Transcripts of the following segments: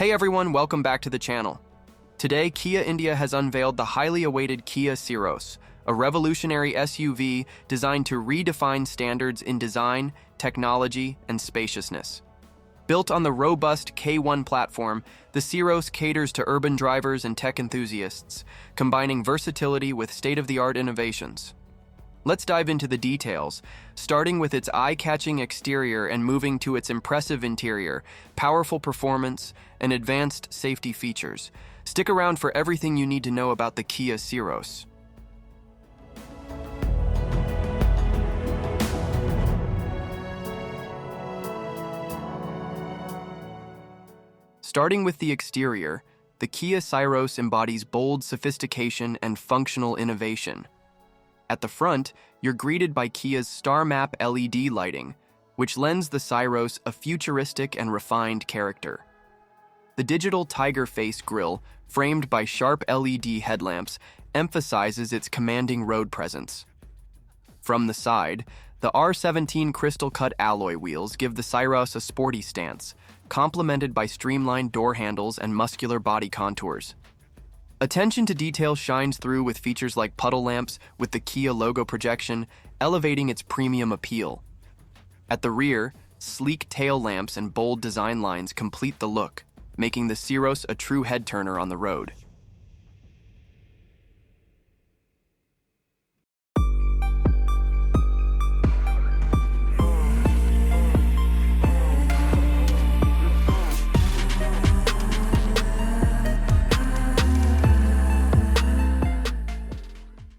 Hey everyone, welcome back to the channel. Today, Kia India has unveiled the highly awaited Kia Syros, a revolutionary SUV designed to redefine standards in design, technology, and spaciousness. Built on the robust K1 platform, the Syros caters to urban drivers and tech enthusiasts, combining versatility with state-of-the-art innovations. Let's dive into the details, starting with its eye-catching exterior and moving to its impressive interior, powerful performance, and advanced safety features. Stick around for everything you need to know about the Kia Syros. Starting with the exterior, the Kia Syros embodies bold sophistication and functional innovation. At the front, you're greeted by Kia's Starmap LED lighting, which lends the Syros a futuristic and refined character. The digital tiger face grille, framed by sharp LED headlamps, emphasizes its commanding road presence. From the side, the R17 Crystal Cut alloy wheels give the Syros a sporty stance, complemented by streamlined door handles and muscular body contours. Attention to detail shines through with features like puddle lamps with the Kia logo projection, elevating its premium appeal. At the rear, sleek tail lamps and bold design lines complete the look, making the Syros a true head-turner on the road.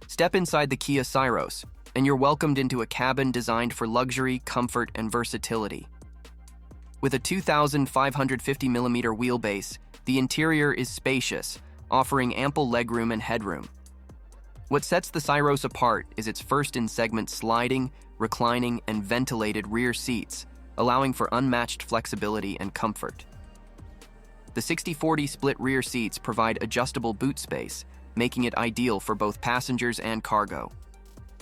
Step inside the Kia Syros, and you're welcomed into a cabin designed for luxury, comfort, and versatility. With a 2,550mm wheelbase, the interior is spacious, offering ample legroom and headroom. What sets the Syros apart is its first-in-segment sliding, reclining, and ventilated rear seats, allowing for unmatched flexibility and comfort. The 60/40 split rear seats provide adjustable boot space, making it ideal for both passengers and cargo.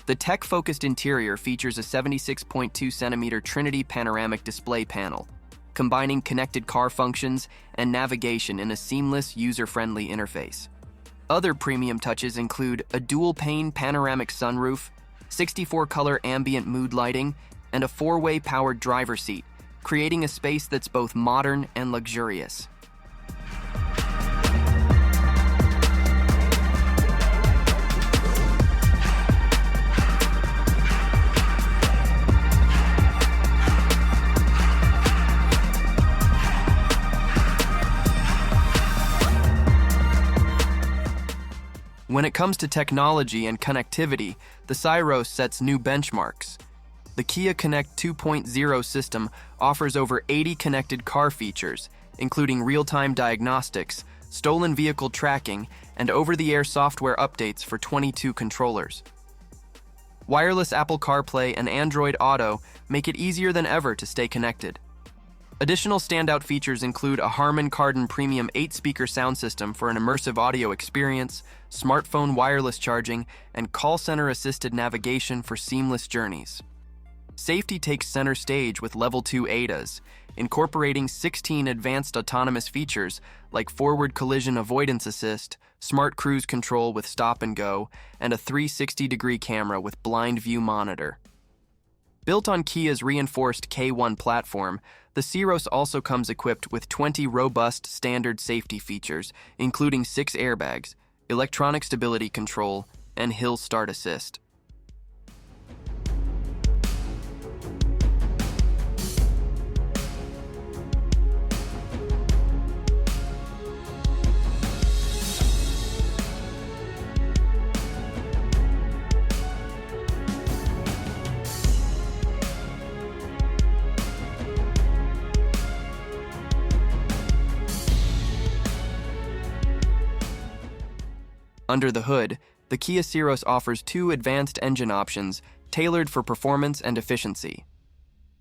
The tech-focused interior features a 76.2cm Trinity panoramic display panel, combining connected car functions and navigation in a seamless, user-friendly interface. Other premium touches include a dual-pane panoramic sunroof, 64-color ambient mood lighting, and a 4-way powered driver's seat, creating a space that's both modern and luxurious. When it comes to technology and connectivity, the Syros sets new benchmarks. The Kia Connect 2.0 system offers over 80 connected car features, including real-time diagnostics, stolen vehicle tracking, and over-the-air software updates for 22 controllers. Wireless Apple CarPlay and Android Auto make it easier than ever to stay connected. Additional standout features include a Harman Kardon Premium 8-speaker sound system for an immersive audio experience, smartphone wireless charging, and call center-assisted navigation for seamless journeys. Safety takes center stage with Level 2 ADAS, incorporating 16 advanced autonomous features like forward collision avoidance assist, smart cruise control with stop and go, and a 360-degree camera with blind view monitor. Built on Kia's reinforced K1 platform, the Syros also comes equipped with 20 robust standard safety features, including 6 airbags, electronic stability control, and hill start assist. Under the hood, the Kia Syros offers 2 advanced engine options tailored for performance and efficiency.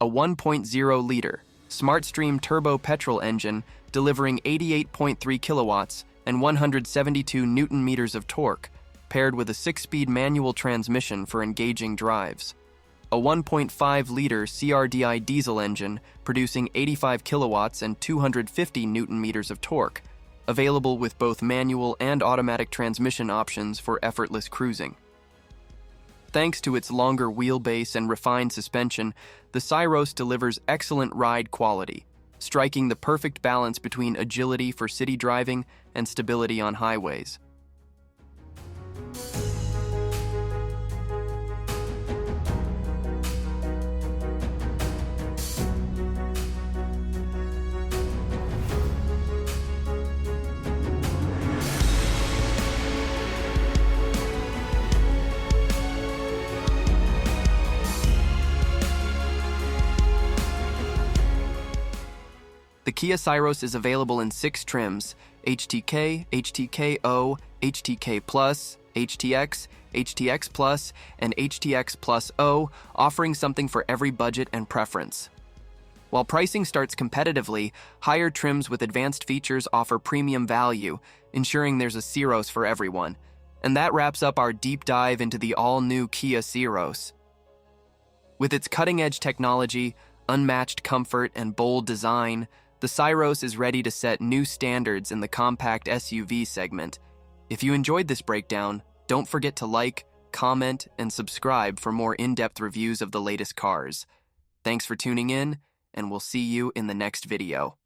A 1.0-liter SmartStream turbo petrol engine delivering 88.3 kilowatts and 172 Newton-meters of torque, paired with a 6-speed manual transmission for engaging drives. a 1.5-liter CRDI diesel engine producing 85 kilowatts and 250 newton-meters of torque, available with both manual and automatic transmission options for effortless cruising. Thanks to its longer wheelbase and refined suspension, the Syros delivers excellent ride quality, striking the perfect balance between agility for city driving and stability on highways. The Kia Syros is available in 6 trims: HTK, HTK-O, HTK Plus, HTX, HTX Plus, and HTX Plus O, offering something for every budget and preference. While pricing starts competitively, higher trims with advanced features offer premium value, ensuring there's a Syros for everyone. And that wraps up our deep dive into the all-new Kia Syros. With its cutting-edge technology, unmatched comfort, and bold design, the Syros is ready to set new standards in the compact SUV segment. If you enjoyed this breakdown, don't forget to like, comment, and subscribe for more in-depth reviews of the latest cars. Thanks for tuning in, and we'll see you in the next video.